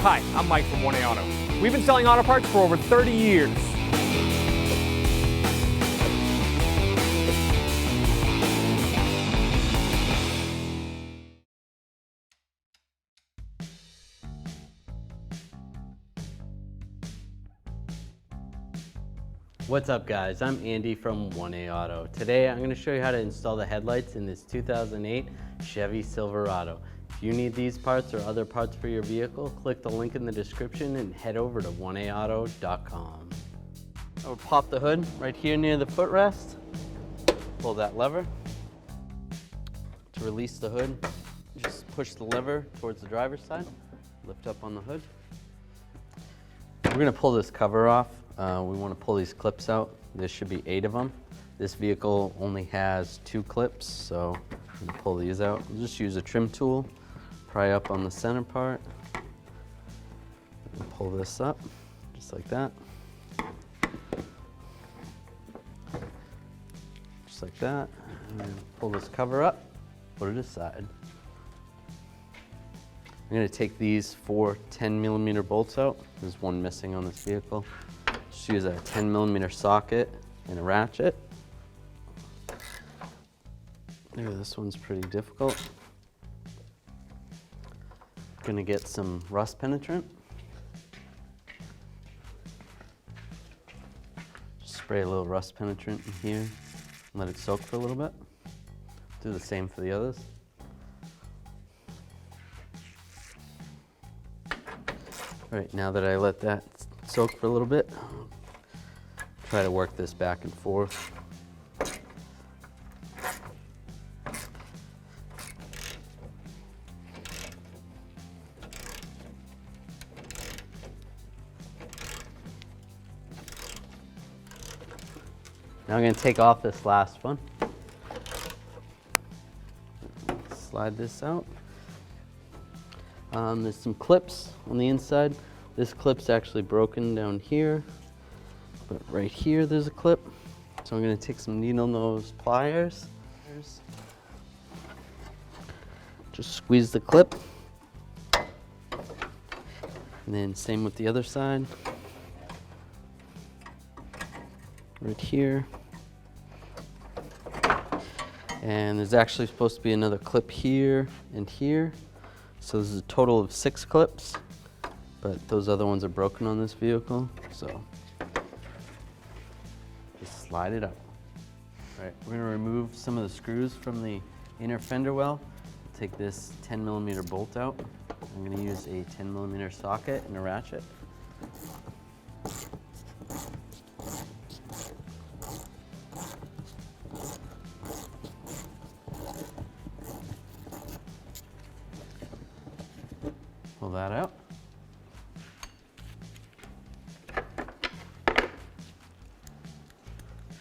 Hi, I'm Mike from 1A Auto. We've been selling auto parts for over 30 years. What's up guys, I'm Andy from 1A Auto. Today I'm going to show you how to install the headlights in this 2008 Chevy Silverado. If you need these parts or other parts for your vehicle, click the link in the description and head over to 1aauto.com. I will pop the hood right here near the footrest. Pull that lever. To release the hood, just push the lever towards the driver's side. Lift up on the hood. We're going to pull this cover off. We want to pull these clips out. There should be 8 of them. This vehicle only has 2 clips, so I'm going to pull these out. We'll just use a trim tool, pry up on the center part, and pull this up, just like that. Just like that. And then pull this cover up, put it aside. I'm going to take these 4 10mm bolts out. There's one missing on this vehicle. Just use a 10mm socket and a ratchet. Maybe this one's pretty difficult. Gonna get some rust penetrant. Just spray a little rust penetrant in here. Let it soak for a little bit. Do the same for the others. All right, now that I let that soak for a little bit, try to work this back and forth. Now I'm going to take off this last one. Slide this out. There's some clips on the inside. This clip's actually broken down here, but right here there's a clip. So I'm going to take some needle nose pliers. Just squeeze the clip. And then same with the other side. Right here. And there's actually supposed to be another clip here and here. So this is a total of 6 clips, but those other ones are broken on this vehicle, so just slide it out. All right, we're gonna remove some of the screws from the inner fender well. Take this 10mm bolt out. I'm gonna use a 10mm socket and a ratchet. Pull that out.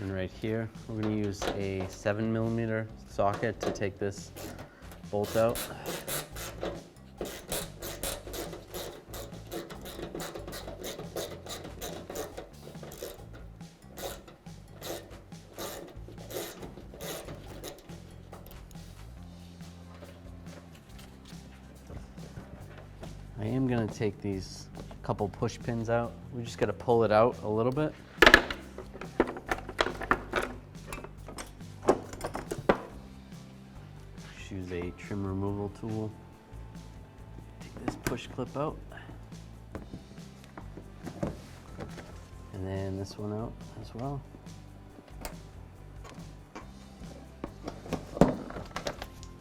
And right here, we're going to use a 7mm socket to take this bolt out. I am going to take these couple push pins out. We just got to pull it out a little bit. Just use a trim removal tool. Take this push clip out. And then this one out as well.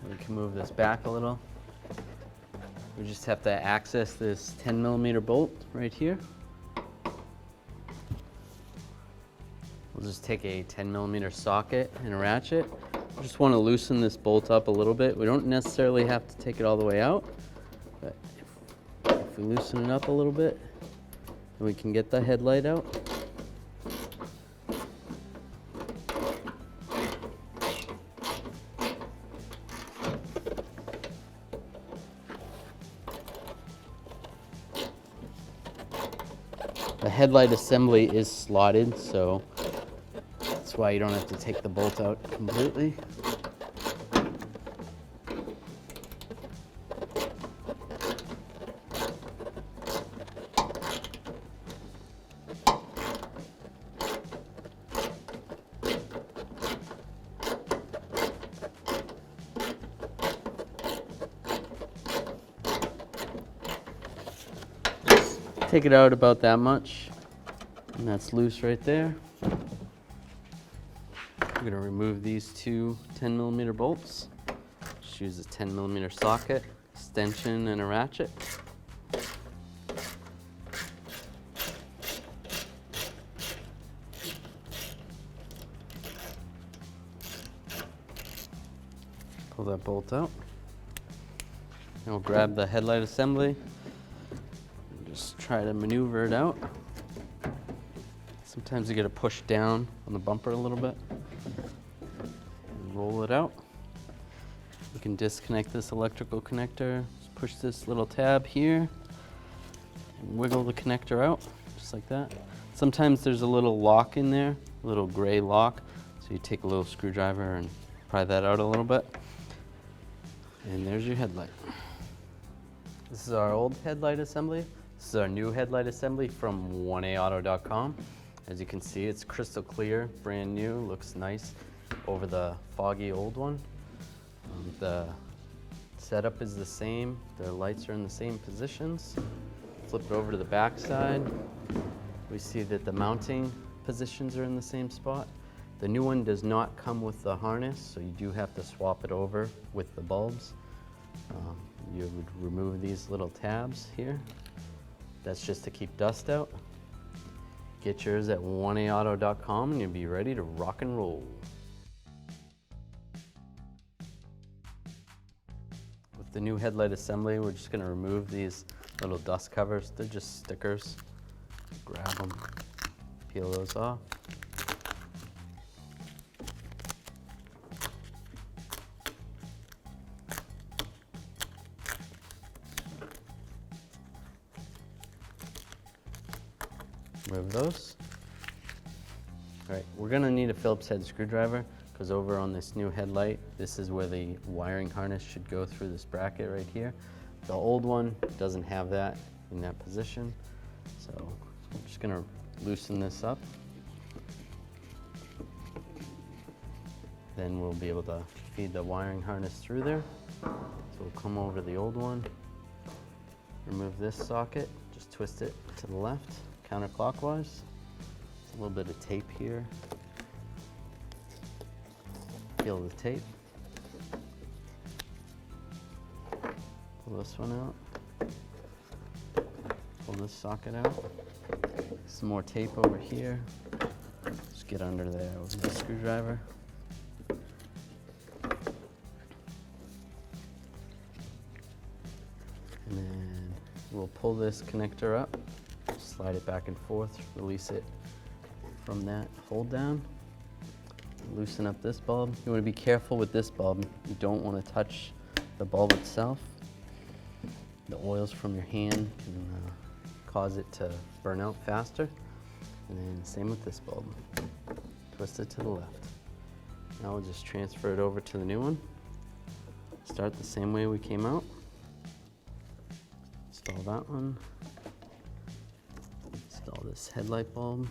We can move this back a little. We just have to access this 10mm bolt right here. We'll just take a 10mm socket and a ratchet. We just want to loosen this bolt up a little bit. We don't necessarily have to take it all the way out, but if we loosen it up a little bit, then we can get the headlight out. The headlight assembly is slotted, so that's why you don't have to take the bolt out completely. take it out about that much, and that's loose right there. I'm gonna remove these two 10mm bolts. Just use a 10mm socket, extension, and a ratchet. Pull that bolt out. And we'll grab the headlight assembly and just try to maneuver it out. Sometimes you gotta push down on the bumper a little bit and roll it out. We can disconnect this electrical connector. Just push this little tab here and wiggle the connector out, just like that. Sometimes there's a little lock in there, a little gray lock. So you take a little screwdriver and pry that out a little bit. And there's your headlight. This is our old headlight assembly. This is our new headlight assembly from 1AAuto.com. As you can see, it's crystal clear, brand new, looks nice over the foggy old one. The setup is the same. The lights are in the same positions. Flip it over to the back side. We see that the mounting positions are in the same spot. The new one does not come with the harness, so you do have to swap it over with the bulbs. You would remove these little tabs here. That's just to keep dust out. Get yours at 1AAuto.com and you'll be ready to rock and roll. With the new headlight assembly, we're just going to remove these little dust covers. They're just stickers. Grab them, peel those off. Remove those. All right, we're gonna need a Phillips head screwdriver because over on this new headlight, this is where the wiring harness should go through this bracket right here. The old one doesn't have that in that position. So I'm just gonna loosen this up. Then we'll be able to feed the wiring harness through there. So we'll come over to the old one, remove this socket, just twist it to the left, counterclockwise. A little bit of tape here. Peel the tape. Pull this one out. Pull this socket out. Some more tape over here. Just get under there with the screwdriver. And then we'll pull this connector up, slide it back and forth, release it from that hold down. Loosen up this bulb. You want to be careful with this bulb. You don't want to touch the bulb itself. The oils from your hand can cause it to burn out faster. And then same with this bulb. Twist it to the left. Now we'll just transfer it over to the new one. Start the same way we came out. Install that one. Install this headlight bulb.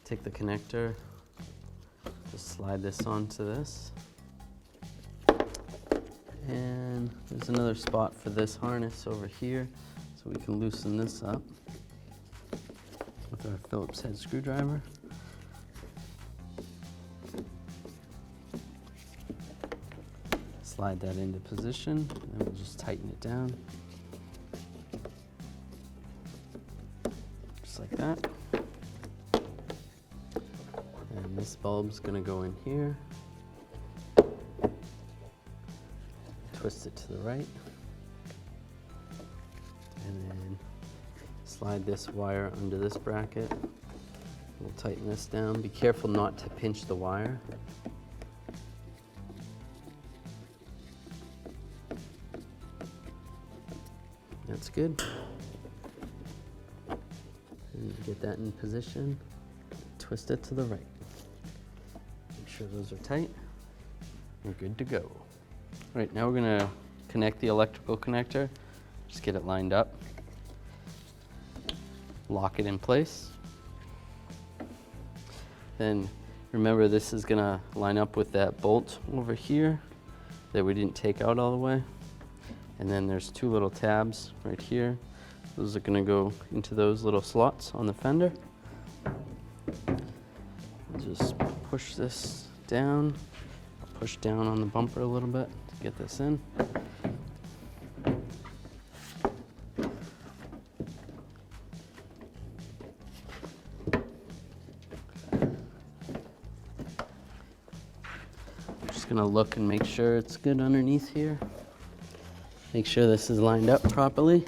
Take the connector, just slide this onto this. And there's another spot for this harness over here, so we can loosen this up with our Phillips head screwdriver. Slide that into position, and we'll just tighten it down. Just like that. And this bulb's gonna go in here. Twist it to the right. And then slide this wire under this bracket. We'll tighten this down. Be careful not to pinch the wire. That's good. And get that in position. Twist it to the right. Make sure those are tight. We're good to go. All right, now we're gonna connect the electrical connector. Just get it lined up. Lock it in place. Then remember, this is gonna line up with that bolt over here that we didn't take out all the way. And then there's two little tabs right here. Those are gonna go into those little slots on the fender. Just push this down, push down on the bumper a little bit to get this in. Just gonna look and make sure it's good underneath here. Make sure this is lined up properly,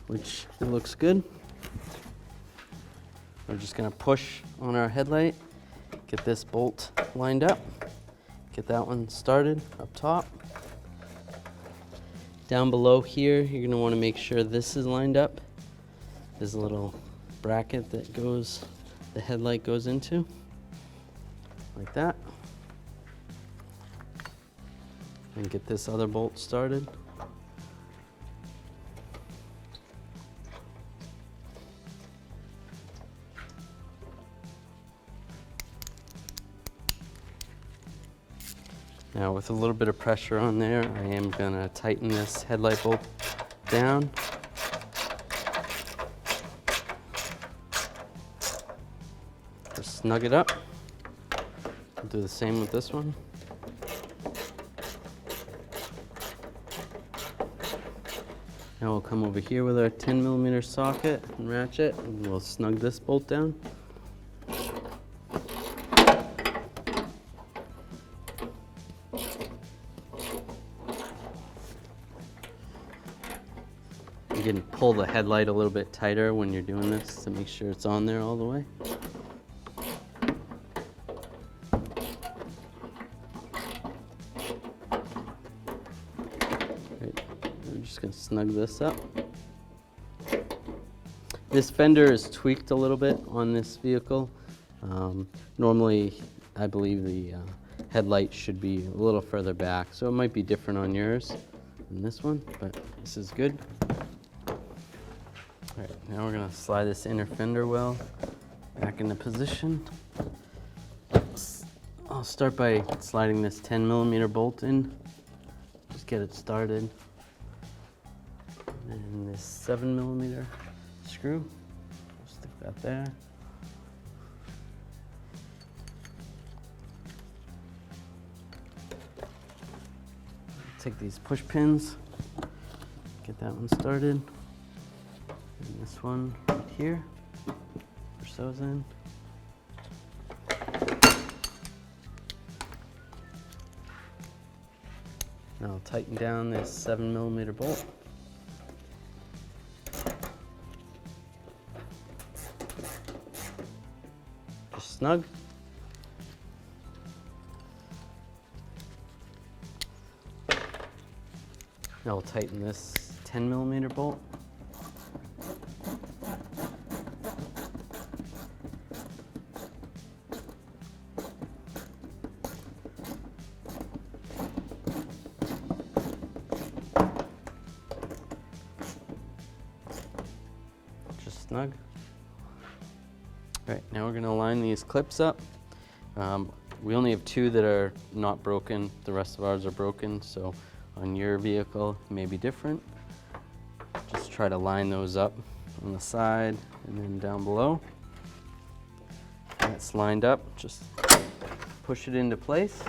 which it looks good. We're just gonna push on our headlight, get this bolt lined up, get that one started up top. Down below here, you're gonna wanna make sure this is lined up. There's a little bracket that the headlight goes into, like that. And get this other bolt started. Now with a little bit of pressure on there, I am gonna tighten this headlight bolt down. Just snug it up. I'll do the same with this one. Now we'll come over here with our 10mm socket and ratchet, and we'll snug this bolt down. You can pull the headlight a little bit tighter when you're doing this to make sure it's on there all the way. Right. We're just going to snug this up. This fender is tweaked a little bit on this vehicle. Normally, I believe the headlight should be a little further back, so it might be different on yours than this one, but this is good. All right, now we're gonna slide this inner fender well back into position. I'll start by sliding this 10mm bolt in, just get it started. And this 7mm screw, stick that there. Take these push pins, get that one started. And this one right here, push those in. Now I'll tighten down this 7mm bolt. Just snug. Now we'll tighten this 10mm bolt. Just snug. All right, now we're gonna line these clips up. We only have two that are not broken. The rest of ours are broken, so on your vehicle it may be different. Just try to line those up on the side and then down below. That's lined up, just push it into place.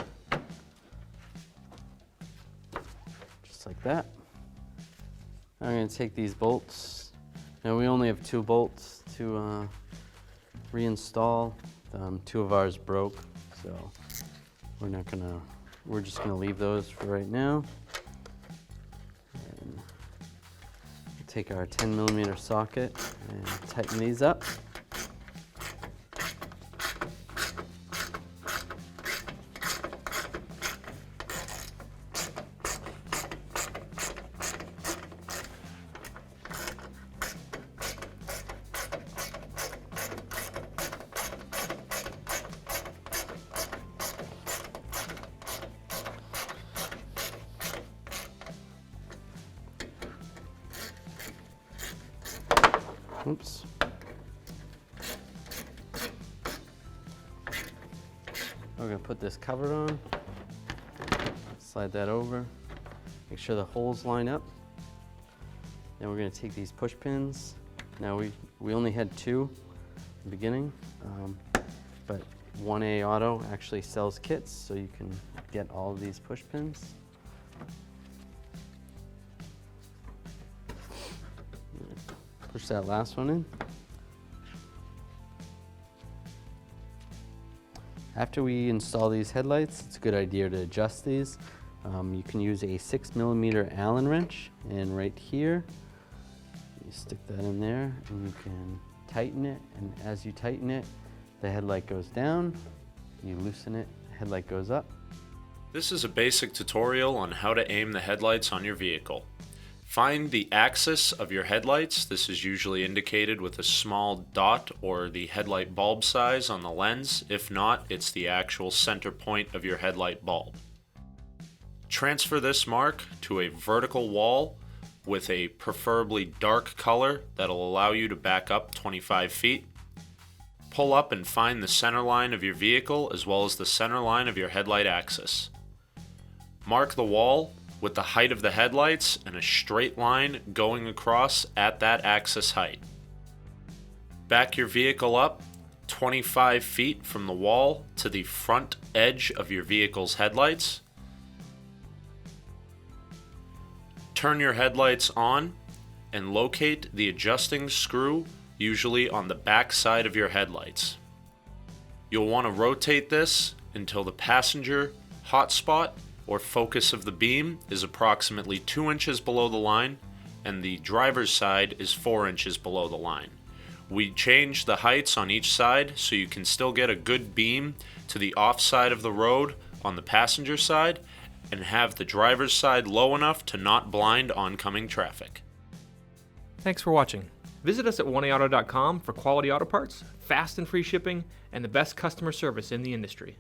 Just like that. I'm gonna take these bolts. Now we only have two bolts to reinstall. Two of ours broke, so we're just gonna leave those for right now. And take our 10mm socket and tighten these up. Oops. We're gonna put this cover on, slide that over, Make sure the holes line up. Then we're going to take these push pins. Now we only had 2 in the beginning, but 1A Auto actually sells kits, so you can get all of these push pins. Push that last one in. After we install these headlights, it's a good idea to adjust these. You can use a 6mm Allen wrench, and right here, you stick that in there and you can tighten it, and as you tighten it, the headlight goes down, you loosen it, headlight goes up. This is a basic tutorial on how to aim the headlights on your vehicle. Find the axis of your headlights. This is usually indicated with a small dot or the headlight bulb size on the lens. If not, it's the actual center point of your headlight bulb. Transfer this mark to a vertical wall with a preferably dark color that'll allow you to back up 25 feet. Pull up and find the center line of your vehicle as well as the center line of your headlight axis. Mark the wall with the height of the headlights and a straight line going across at that axis height. Back your vehicle up 25 feet from the wall to the front edge of your vehicle's headlights. Turn your headlights on and locate the adjusting screw, usually on the back side of your headlights. You'll want to rotate this until the passenger hotspot or focus of the beam is approximately 2 inches below the line and the driver's side is 4 inches below the line. We change the heights on each side so you can still get a good beam to the off side of the road on the passenger side and have the driver's side low enough to not blind oncoming traffic. Thanks for watching. Visit us at oneauto.com for quality auto parts, fast and free shipping, and the best customer service in the industry.